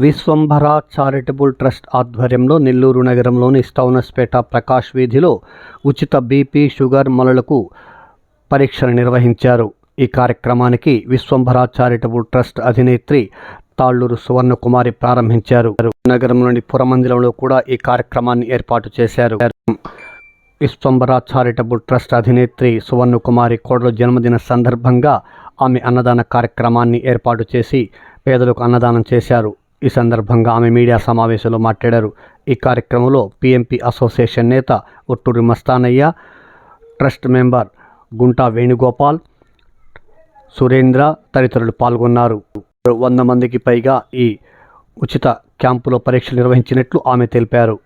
Vishwambhara charitable trust ఆధ్వర్యంలో నెల్లూరు నగరంలోని స్టౌనస్పేట ప్రకాష్ వీధిలో ఉచిత బీపీ షుగర్ మలులకు పరీక్షలు నిర్వహించారు. ఈ కార్యక్రమానికి విశ్వంభర చారిటబుల్ ట్రస్ట్ అధినేత్రి తాళ్ళూరు సువర్ణకుమారి ప్రారంభించారు. నగరంలోని పురమందిరంలో కూడా ఈ కార్యక్రమాన్ని ఏర్పాటు చేశారు. విశ్వంభర చారిటబుల్ ట్రస్ట్ అధినేత్రి సువర్ణకుమారి కోడలు జన్మదిన సందర్భంగా ఆమె అన్నదాన కార్యక్రమాన్ని ఏర్పాటు చేసి పేదలకు అన్నదానం చేశారు. ఈ సందర్భంగా ఆమె మీడియా సమావేశంలో మాట్లాడారు. ఈ కార్యక్రమంలో పిఎంపి అసోసియేషన్ నేత ఒట్టూరి మస్తానయ్య, ట్రస్ట్ మెంబర్ గుంటా వేణుగోపాల్, సురేంద్ర తదితరులు పాల్గొన్నారు. 100 మందికి పైగా ఈ ఉచిత క్యాంపులో పరీక్షలు నిర్వహించినట్లు ఆమె తెలిపారు.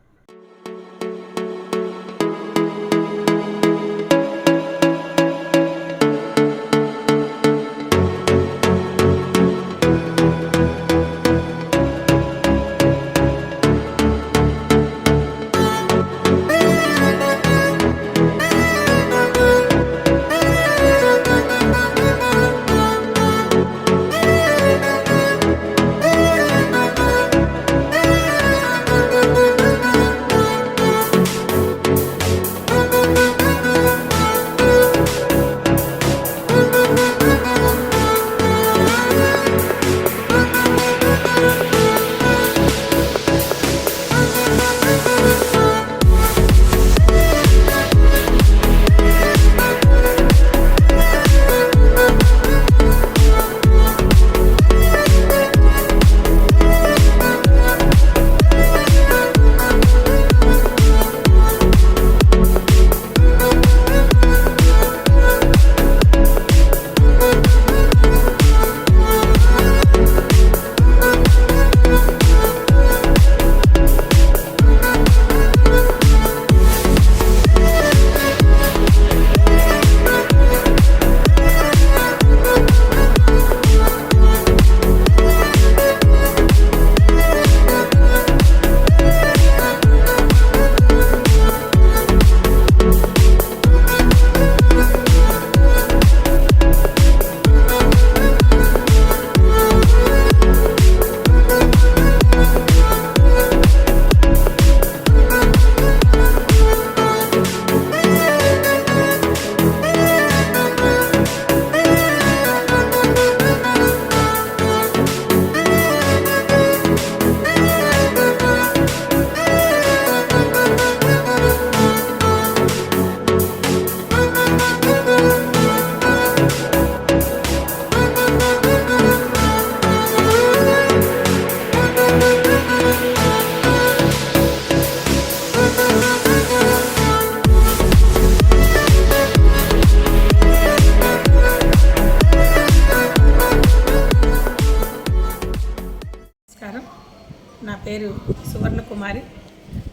నా పేరు సువర్ణకుమారి.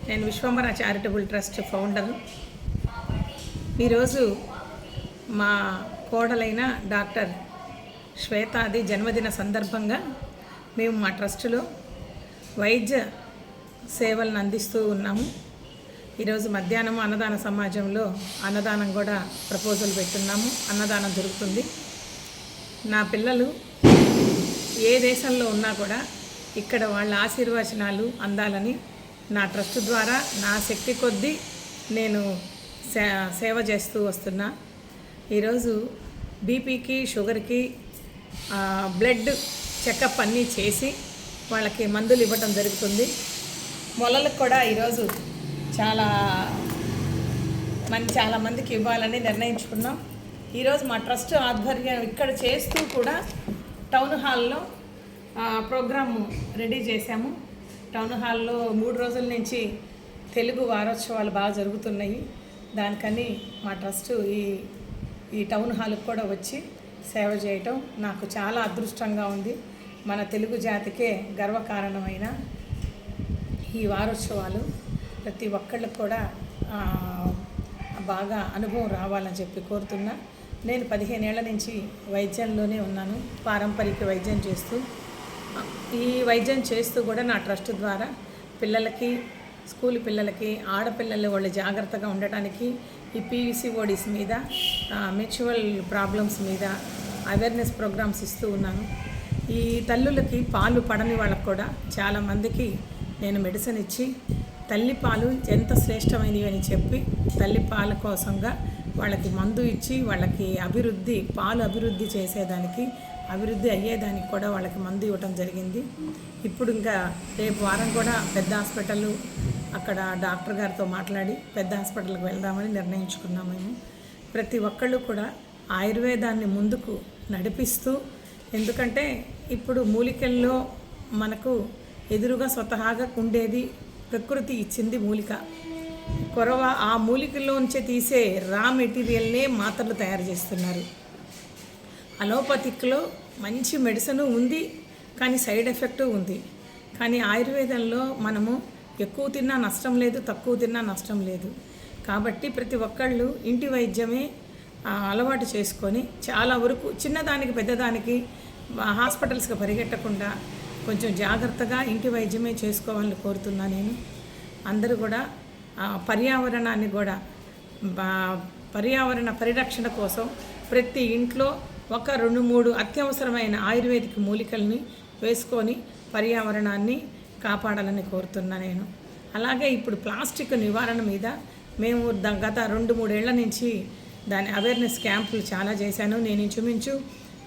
నేను విశ్వంభర చారిటబుల్ ట్రస్ట్ ఫౌండర్. ఈరోజు మా కోడలైన డాక్టర్ శ్వేతాది జన్మదిన సందర్భంగా మేము మా ట్రస్టులో వైద్య సేవలను అందిస్తూ ఉన్నాము. ఈరోజు మధ్యాహ్నం అన్నదాన సమాజంలో అన్నదానం కూడా ప్రపోజల్ పెట్టున్నాము. అన్నదానం జరుగుతుంది. నా పిల్లలు ఏ దేశంలో ఉన్నా కూడా ఇక్కడ వాళ్ళ ఆశీర్వచనాలు అందాలని నా ట్రస్ట్ ద్వారా నా శక్తి కొద్దీ నేను సేవ చేస్తూ వస్తున్నా. ఈరోజు బీపీకి షుగర్కి బ్లడ్ చెకప్ అన్నీ చేసి వాళ్ళకి మందులు ఇవ్వటం జరుగుతుంది. మొలలకు కూడా ఈరోజు చాలా మందికి ఇవ్వాలని నిర్ణయించుకున్నాం. ఈరోజు మా ట్రస్ట్ ఆధ్వర్యం ఇక్కడ చేస్తూ కూడా టౌన్ హాల్లో ప్రోగ్రాము రెడీ చేశాము. టౌన్ హాల్లో 3 రోజుల నుంచి తెలుగు వారోత్సవాలు బాగా జరుగుతున్నాయి. దానికని మా ట్రస్ట్ ఈ టౌన్ హాల్కి కూడా వచ్చి సేవ చేయటం నాకు చాలా అదృష్టంగా ఉంది. మన తెలుగు జాతికే గర్వకారణమైన ఈ వారోత్సవాలు ప్రతి ఒక్కళ్ళకు కూడా బాగా అనుభవం రావాలని చెప్పి కోరుతున్నా. నేను 15 ఏళ్ల నుంచి వైద్యంలోనే ఉన్నాను. పారంపరిక వైద్యం చేస్తూ ఈ వైద్యం చేస్తూ కూడా నా ట్రస్ట్ ద్వారా పిల్లలకి, స్కూల్ పిల్లలకి, ఆడపిల్లలు వాళ్ళు జాగ్రత్తగా ఉండటానికి ఈ పీవీసీఓడీస్ మీద, మెచ్యువల్ ప్రాబ్లమ్స్ మీద అవేర్నెస్ ప్రోగ్రామ్స్ ఇస్తూ ఉన్నాను. ఈ తల్లులకి పాలు పడని వాళ్ళకు కూడా చాలామందికి నేను మెడిసిన్ ఇచ్చి తల్లి పాలు ఎంత శ్రేష్టమైనవి అని చెప్పి తల్లి పాల కోసంగా వాళ్ళకి మందు ఇచ్చి వాళ్ళకి పాలు అభివృద్ధి చేసేదానికి అభివృద్ధి అయ్యేదానికి కూడా వాళ్ళకి మందు ఇవ్వటం జరిగింది. ఇప్పుడు ఇంకా రేపు వారం కూడా పెద్ద హాస్పిటల్ అక్కడ డాక్టర్ గారితో మాట్లాడి పెద్ద హాస్పిటల్కి వెళ్దామని నిర్ణయించుకున్నాము మేము. ప్రతి ఒక్కళ్ళు కూడా ఆయుర్వేదాన్ని ముందుకు నడిపిస్తూ, ఎందుకంటే ఇప్పుడు మూలికల్లో మనకు ఎదురుగా స్వతహాగా ఉండేది ప్రకృతి ఇచ్చింది మూలిక. ఆ మూలికల్లోంచి తీసే రా మెటీరియల్నే మాత్రలు తయారు చేస్తున్నారు. అలోపతిక్లో మంచి మెడిసిన్ ఉంది, కానీ సైడ్ ఎఫెక్ట్ ఉంది. కానీ ఆయుర్వేదంలో మనము ఎక్కువ తిన్నా నష్టం లేదు, తక్కువ తిన్నా నష్టం లేదు. కాబట్టి ప్రతి ఒక్కళ్ళు ఇంటి వైద్యమే అలవాటు చేసుకొని చాలా వరకు చిన్నదానికి పెద్దదానికి హాస్పిటల్స్కి పరిగెట్టకుండా కొంచెం జాగ్రత్తగా ఇంటి వైద్యమే చేసుకోవాలని కోరుతున్నా నేను. అందరూ కూడా పర్యావరణాన్ని కూడా పర్యావరణ పరిరక్షణ కోసం ప్రతి ఇంట్లో 1-2-3 అత్యవసరమైన ఆయుర్వేదిక్ మూలికల్ని వేసుకొని పర్యావరణాన్ని కాపాడాలని కోరుతున్నా నేను. అలాగే ఇప్పుడు ప్లాస్టిక్ నివారణ మీద మేము గత 2-3 ఏళ్ల నుంచి దాని అవేర్నెస్ క్యాంపులు చాలా చేశాను. నేను ఇంచుమించు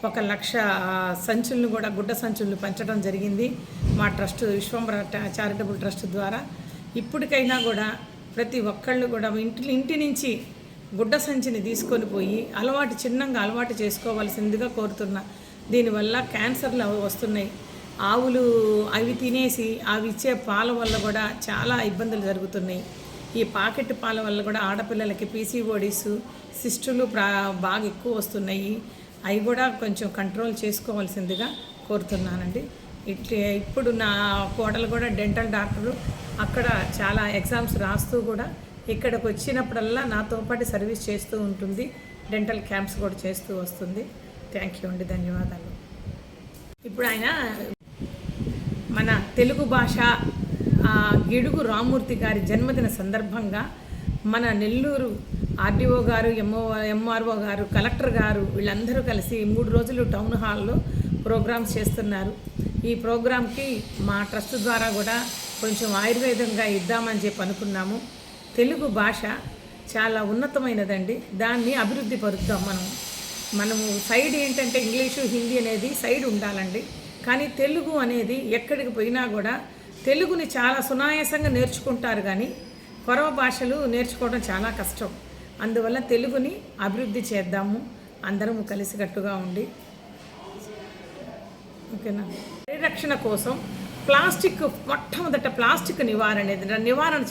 1,00,000 సంచులను కూడా గుడ్డ సంచులను పంచడం జరిగింది మా ట్రస్ట్ విశ్వంబర చారిటబుల్ ట్రస్ట్ ద్వారా. ఇప్పటికైనా కూడా ప్రతి ఒక్కళ్ళు కూడా ఇంటి నుంచి గుడ్డ సంచిని తీసుకొని పోయి చిన్నగా అలవాటు చేసుకోవాల్సిందిగా కోరుతున్నా. దీనివల్ల క్యాన్సర్లు వస్తున్నాయి. ఆవులు అవి తినేసి అవి ఇచ్చే పాల వల్ల కూడా చాలా ఇబ్బందులు జరుగుతున్నాయి. ఈ పాకెట్ పాల వల్ల కూడా ఆడపిల్లలకి పీసీఓడీస్ సిస్టులు బాగా ఎక్కువ వస్తున్నాయి. అవి కూడా కొంచెం కంట్రోల్ చేసుకోవాల్సిందిగా కోరుతున్నానండి. ఇప్పుడు నా కోడలు కూడా డెంటల్ డాక్టరు, అక్కడ చాలా ఎగ్జామ్స్ రాస్తూ కూడా ఇక్కడికి వచ్చినప్పుడల్లా నాతో పాటు సర్వీస్ చేస్తూ ఉంటుంది. డెంటల్ క్యాంప్స్ కూడా చేస్తూ వస్తుంది. థ్యాంక్ యూ అండి, ధన్యవాదాలు. ఇప్పుడు ఆయన మన తెలుగు భాష గిడుగు రామ్మూర్తి గారి జన్మదిన సందర్భంగా మన నెల్లూరు ఆర్డీఓ గారు, ఎంఆర్ఓ గారు, కలెక్టర్ గారు వీళ్ళందరూ కలిసి 3 రోజులు టౌన్ హాల్లో ప్రోగ్రామ్స్ చేస్తున్నారు. ఈ ప్రోగ్రాంకి మా ట్రస్ట్ ద్వారా కూడా కొంచెం ఆయుర్వేదంగా ఇద్దామని చెప్పి అనుకున్నాము. తెలుగు భాష చాలా ఉన్నతమైనదండి, దాన్ని అభివృద్ధి పరుద్దాం. మనము సైడ్ ఏంటంటే ఇంగ్లీషు హిందీ అనేది సైడ్ ఉండాలండి. కానీ తెలుగు అనేది ఎక్కడికి పోయినా కూడా తెలుగుని చాలా సునాయాసంగా నేర్చుకుంటారు, కానీ కొరవ భాషలు నేర్చుకోవడం చాలా కష్టం. అందువల్ల తెలుగుని అభివృద్ధి చేద్దాము అందరము కలిసికట్టుగా ఉండి. ఓకేనా? పరిరక్షణ కోసం మొట్టమొదట ప్లాస్టిక్ నివారణ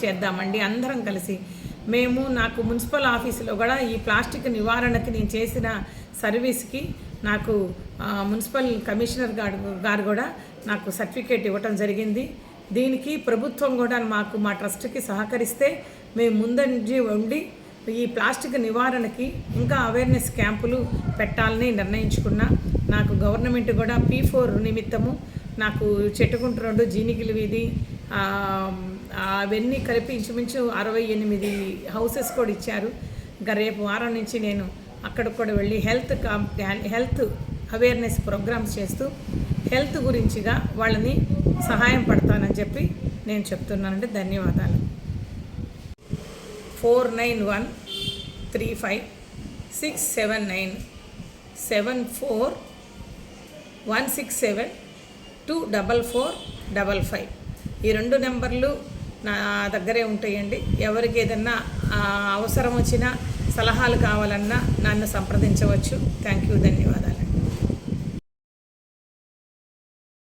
చేద్దామండి అందరం కలిసి. నాకు మున్సిపల్ ఆఫీసులో కూడా ఈ ప్లాస్టిక్ నివారణకి నేను చేసిన సర్వీస్కి నాకు మున్సిపల్ కమిషనర్ గారు కూడా నాకు సర్టిఫికేట్ ఇవ్వటం జరిగింది. దీనికి ప్రభుత్వం కూడా మా ట్రస్ట్కి సహకరిస్తే మేము ముందంజి ఉండి ఈ ప్లాస్టిక్ నివారణకి ఇంకా అవేర్నెస్ క్యాంపులు పెట్టాలని నిర్ణయించుకున్నా. నాకు గవర్నమెంట్ కూడా P4 నిమిత్తము నాకు చెట్టుకుంట రోడ్డు, జీనిగిలి వీధి అవన్నీ కలిపి ఇంచుమించు 68 హౌసెస్ కూడా ఇచ్చారు. ఇంకా రేపు వారం నుంచి నేను అక్కడికి కూడా వెళ్ళి హెల్త్ అవేర్నెస్ ప్రోగ్రామ్స్ చేస్తూ హెల్త్ గురించిగా వాళ్ళని సహాయం పడతానని చెప్పి నేను చెప్తున్నానంటే ధన్యవాదాలు. 491356797416724455 ఈ 2 నెంబర్లు నా దగ్గరే ఉంటాయండి. ఎవరికి ఏదన్నా అవసరం వచ్చినా సలహాలు కావాలన్నా నన్ను సంప్రదించవచ్చు. థ్యాంక్ యూ, ధన్యవాదాలు.